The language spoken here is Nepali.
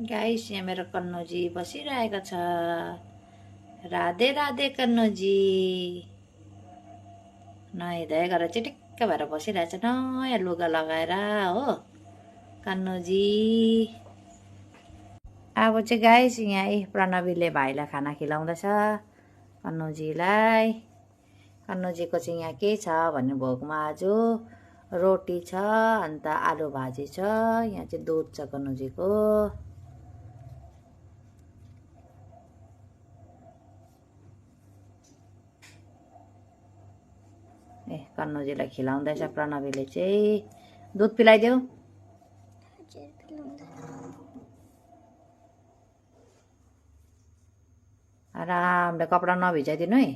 गाइस यहाँ मेरो कन्नुजी बसिरहेको छ। राधे राधे कन्नुजी। नुहाइ धुवाइ गरेर चिटिक्क भएर बसिरहेछ नयाँ लुगा लगाएर हो कन्नुजी। अब चाहिँ गाइस यहाँ प्रणवीले भाइलाई खाना खिलाउँदैछ कन्नुजीलाई। कन्नुजीको चाहिँ यहाँ के छ भन्ने भोकमा आज रोटी छ अन्त आलु भाजी छ। यहाँ चाहिँ दुध छ कन्नुजीको। कन्नुजीलाई खिलाउँदैछ प्रणवीले चाहिँ। दुध पिलाइदेऊ। आरामले कपडा नभिजाइदिनु है।